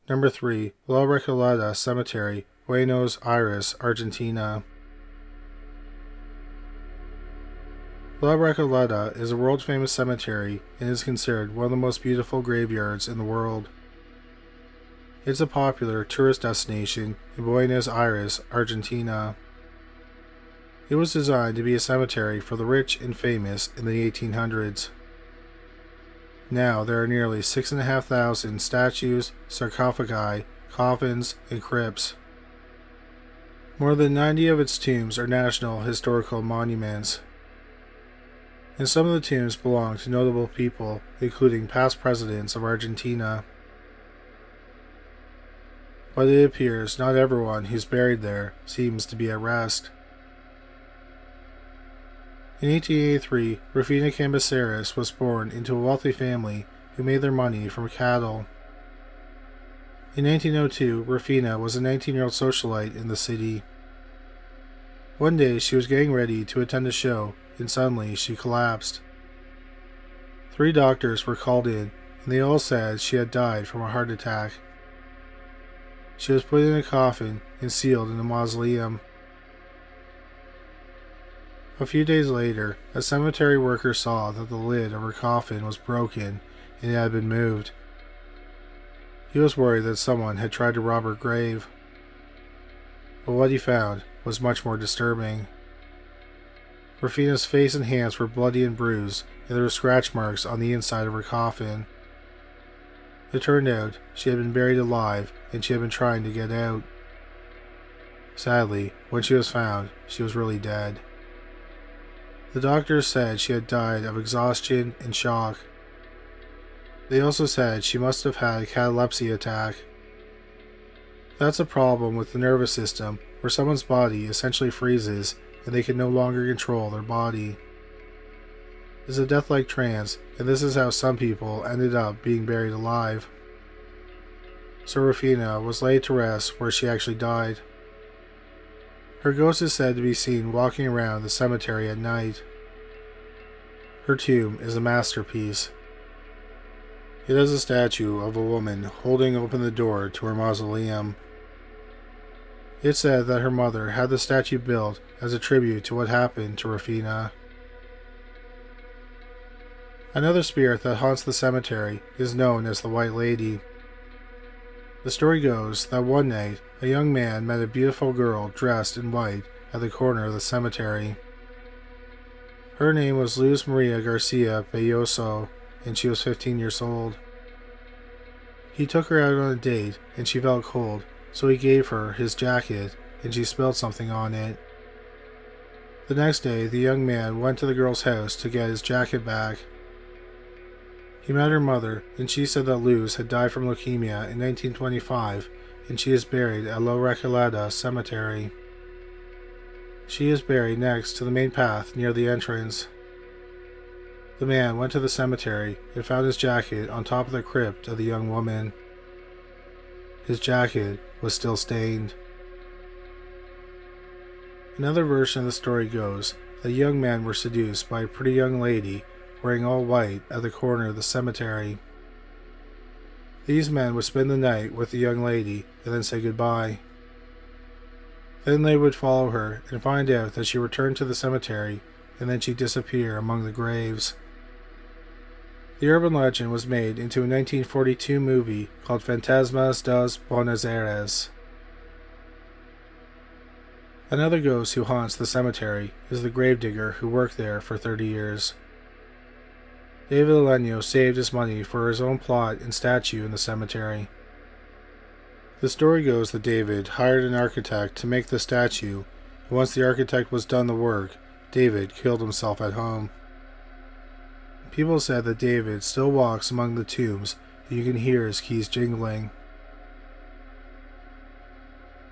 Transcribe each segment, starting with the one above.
Number 3. La Recoleta Cemetery, Buenos Aires, Argentina. La Recoleta is a world-famous cemetery and is considered one of the most beautiful graveyards in the world. It's a popular tourist destination in Buenos Aires, Argentina. It was designed to be a cemetery for the rich and famous in the 1800s. Now there are nearly 6,500 statues, sarcophagi, coffins, and crypts. More than 90 of its tombs are national historical monuments. And some of the tombs belong to notable people, including past presidents of Argentina. But it appears not everyone who's buried there seems to be at rest. In 1883, Rufina Cambaceres was born into a wealthy family who made their money from cattle. In 1902, Rufina was a 19-year-old socialite in the city. One day, she was getting ready to attend a show, and suddenly she collapsed. 3 doctors were called in, and they all said she had died from a heart attack. She was put in a coffin and sealed in a mausoleum. A few days later, a cemetery worker saw that the lid of her coffin was broken and it had been moved. He was worried that someone had tried to rob her grave. But what he found was much more disturbing. Rufina's face and hands were bloody and bruised, and there were scratch marks on the inside of her coffin. It turned out she had been buried alive and she had been trying to get out. Sadly, when she was found, she was really dead. The doctors said she had died of exhaustion and shock. They also said she must have had a catalepsy attack. That's a problem with the nervous system, where someone's body essentially freezes and they can no longer control their body. It's a death-like trance, and this is how some people ended up being buried alive. So Rufina was laid to rest where she actually died. Her ghost is said to be seen walking around the cemetery at night. Her tomb is a masterpiece. It has a statue of a woman holding open the door to her mausoleum. It's said that her mother had the statue built as a tribute to what happened to Rufina. Another spirit that haunts the cemetery is known as the White Lady. The story goes that one night, a young man met a beautiful girl dressed in white at the corner of the cemetery. Her name was Luz Maria Garcia Belloso, and she was 15 years old. He took her out on a date, and she felt cold, so he gave her his jacket, and she spilled something on it. The next day, the young man went to the girl's house to get his jacket back. He met her mother, and she said that Luz had died from leukemia in 1925, and she is buried at La Recoleta Cemetery. She is buried next to the main path near the entrance. The man went to the cemetery and found his jacket on top of the crypt of the young woman. His jacket was still stained. Another version of the story goes that young men were seduced by a pretty young lady wearing all white at the corner of the cemetery. These men would spend the night with the young lady and then say goodbye. Then they would follow her and find out that she returned to the cemetery, and then she'd disappear among the graves. The urban legend was made into a 1942 movie called Fantasmas dos Buenos Aires. Another ghost who haunts the cemetery is the gravedigger who worked there for 30 years. David Leño saved his money for his own plot and statue in the cemetery. The story goes that David hired an architect to make the statue, and once the architect was done the work, David killed himself at home. People said that David still walks among the tombs, and you can hear his keys jingling.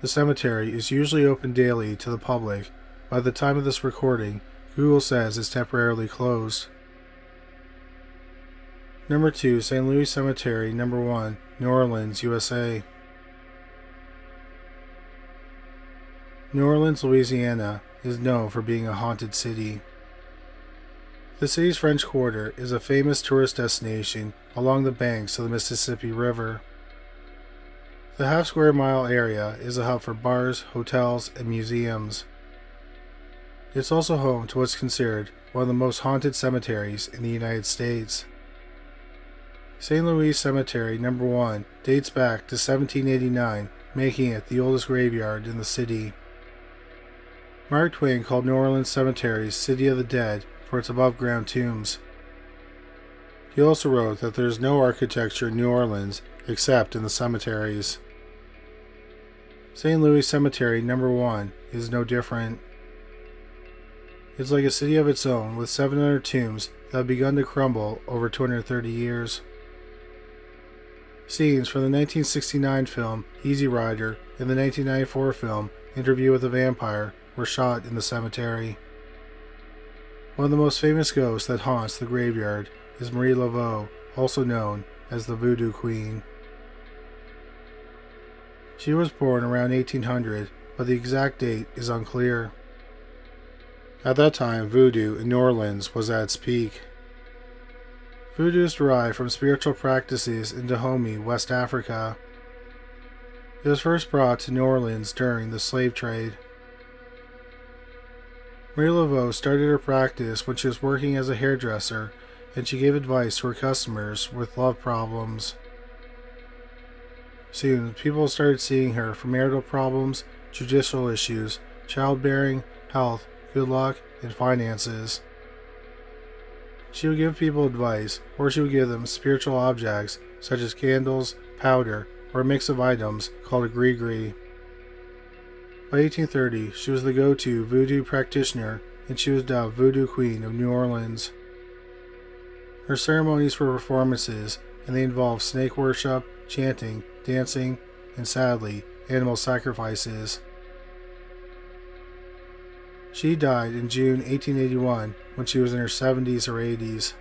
The cemetery is usually open daily to the public. By the time of this recording, Google says it's temporarily closed. Number 2, St. Louis Cemetery. Number 1, New Orleans, USA. New Orleans, Louisiana is known for being a haunted city. The city's French Quarter is a famous tourist destination along the banks of the Mississippi River. The half-square-mile area is a hub for bars, hotels, and museums. It's also home to what's considered one of the most haunted cemeteries in the United States. St. Louis Cemetery No. 1 dates back to 1789, making it the oldest graveyard in the city. Mark Twain called New Orleans Cemetery's City of the Dead for its above-ground tombs. He also wrote that there is no architecture in New Orleans except in the cemeteries. St. Louis Cemetery No. 1 is no different. It's like a city of its own, with 700 tombs that have begun to crumble over 230 years. Scenes from the 1969 film Easy Rider and the 1994 film Interview with a Vampire were shot in the cemetery. One of the most famous ghosts that haunts the graveyard is Marie Laveau, also known as the Voodoo Queen. She was born around 1800, but the exact date is unclear. At that time, voodoo in New Orleans was at its peak. Voodoo is derived from spiritual practices in Dahomey, West Africa. It was first brought to New Orleans during the slave trade. Marie Laveau started her practice when she was working as a hairdresser, and she gave advice to her customers with love problems. Soon, people started seeing her for marital problems, judicial issues, childbearing, health, good luck, and finances. She would give people advice, or she would give them spiritual objects such as candles, powder, or a mix of items called a gris-gris. By 1830, she was the go-to voodoo practitioner, and she was dubbed Voodoo Queen of New Orleans. Her ceremonies were performances, and they involved snake worship, chanting, dancing, and sadly, animal sacrifices. She died in June 1881 when she was in her 70s or 80s.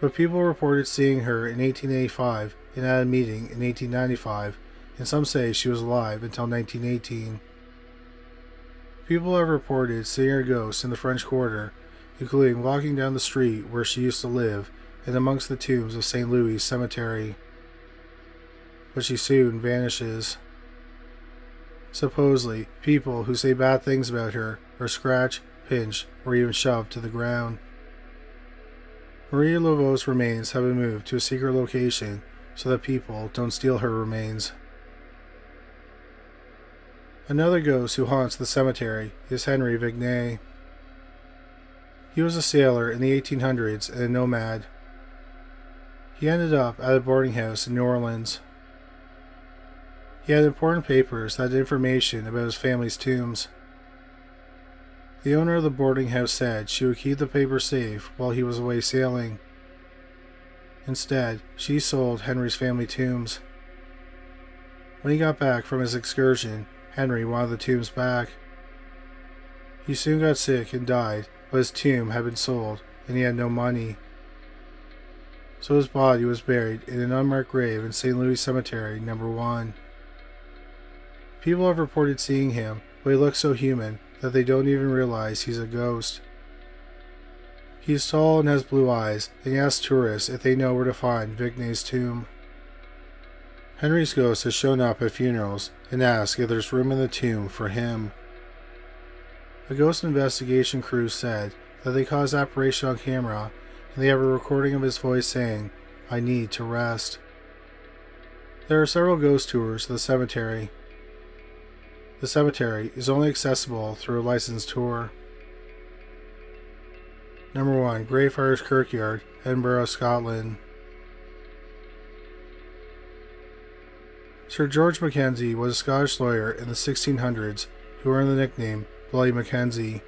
But people reported seeing her in 1885 and at a meeting in 1895, and some say she was alive until 1918. People have reported seeing her ghost in the French Quarter, including walking down the street where she used to live and amongst the tombs of St. Louis Cemetery. But she soon vanishes. Supposedly, people who say bad things about her are scratched, pinched, or even shoved to the ground. Marie Laveau's remains have been moved to a secret location so that people don't steal her remains. Another ghost who haunts the cemetery is Henry Vigny. He was a sailor in the 1800s and a nomad. He ended up at a boarding house in New Orleans. He had important papers that had information about his family's tombs. The owner of the boarding house said she would keep the papers safe while he was away sailing. Instead, she sold Henry's family tombs. When he got back from his excursion, Henry wanted the tombs back. He soon got sick and died, but his tomb had been sold and he had no money. So his body was buried in an unmarked grave in St. Louis Cemetery No. 1. People have reported seeing him, but he looks so human that they don't even realize he's a ghost. He is tall and has blue eyes, and he asks tourists if they know where to find Vigny's tomb. Henry's ghost has shown up at funerals and asks if there's room in the tomb for him. A ghost investigation crew said that they caught his apparition on camera, and they have a recording of his voice saying, "I need to rest." There are several ghost tours to the cemetery. The cemetery is only accessible through a licensed tour. Number 1. Greyfriars Kirkyard, Edinburgh, Scotland. Sir George Mackenzie was a Scottish lawyer in the 1600s who earned the nickname Bloody Mackenzie.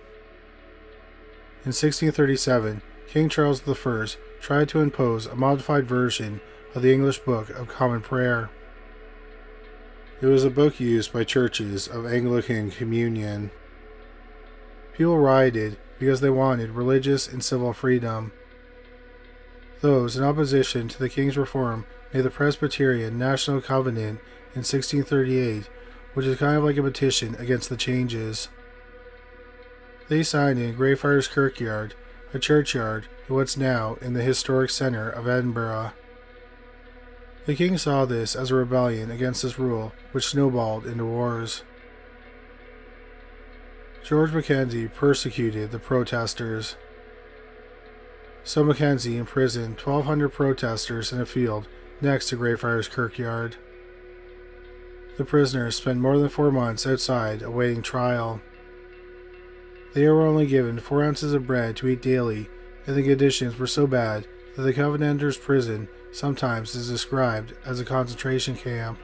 In 1637, King Charles I tried to impose a modified version of the English Book of Common Prayer. It was a book used by churches of Anglican communion. People rioted because they wanted religious and civil freedom. Those in opposition to the king's reform made the Presbyterian National Covenant in 1638, which is kind of like a petition against the changes. They signed in Greyfriars Kirkyard, a churchyard in what's now in the historic centre of Edinburgh. The king saw this as a rebellion against his rule, which snowballed into wars. George Mackenzie persecuted the protesters. So Mackenzie imprisoned 1,200 protesters in a field next to Greyfriars Kirkyard. The prisoners spent more than 4 months outside awaiting trial. They were only given 4 ounces of bread to eat daily, and the conditions were so bad that the Covenanters' prison sometimes is described as a concentration camp.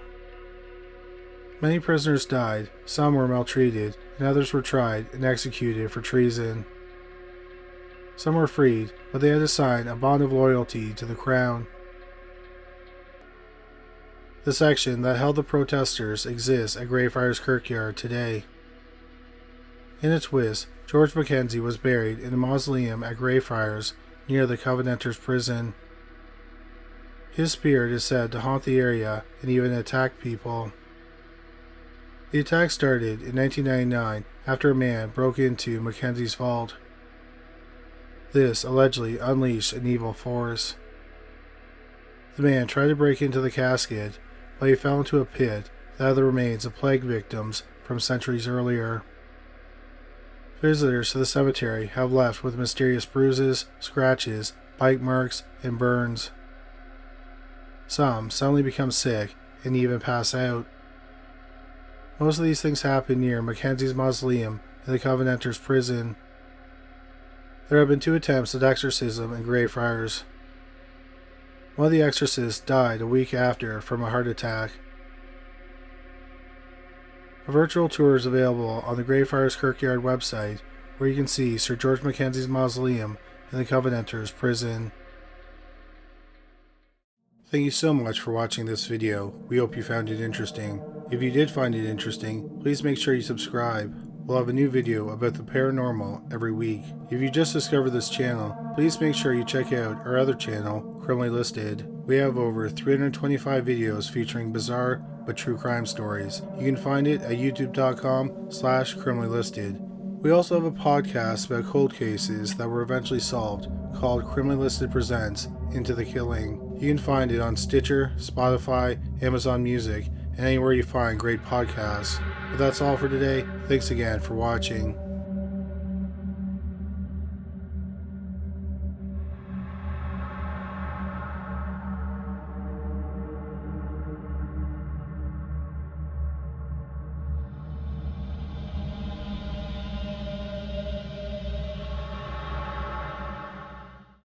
Many prisoners died, some were maltreated, and others were tried and executed for treason. Some were freed, but they had to sign a bond of loyalty to the crown. The section that held the protesters exists at Greyfriars Kirkyard today. In a twist, George Mackenzie was buried in a mausoleum at Greyfriars near the Covenanters' prison. His spirit is said to haunt the area and even attack people. The attack started in 1999 after a man broke into Mackenzie's vault. This allegedly unleashed an evil force. The man tried to break into the casket, but he fell into a pit that had the remains of plague victims from centuries earlier. Visitors to the cemetery have left with mysterious bruises, scratches, bite marks, and burns. Some suddenly become sick and even pass out. Most of these things happen near Mackenzie's mausoleum in the Covenanters' prison. There have been 2 attempts at exorcism in Greyfriars. One of the exorcists died a week after from a heart attack. A virtual tour is available on the Greyfriars Kirkyard website, where you can see Sir George Mackenzie's mausoleum in the Covenanters' prison. Thank you so much for watching this video. We hope you found it interesting. If you did find it interesting, please make sure you subscribe. We'll have a new video about the paranormal every week. If you just discovered this channel, please make sure you check out our other channel, Criminally Listed. We have over 325 videos featuring bizarre but true crime stories. You can find it at youtube.com/criminallylisted. We also have a podcast about cold cases that were eventually solved called Criminally Listed Presents Into the Killing. You can find it on Stitcher, Spotify, Amazon Music, and anywhere you find great podcasts. But that's all for today. Thanks again for watching.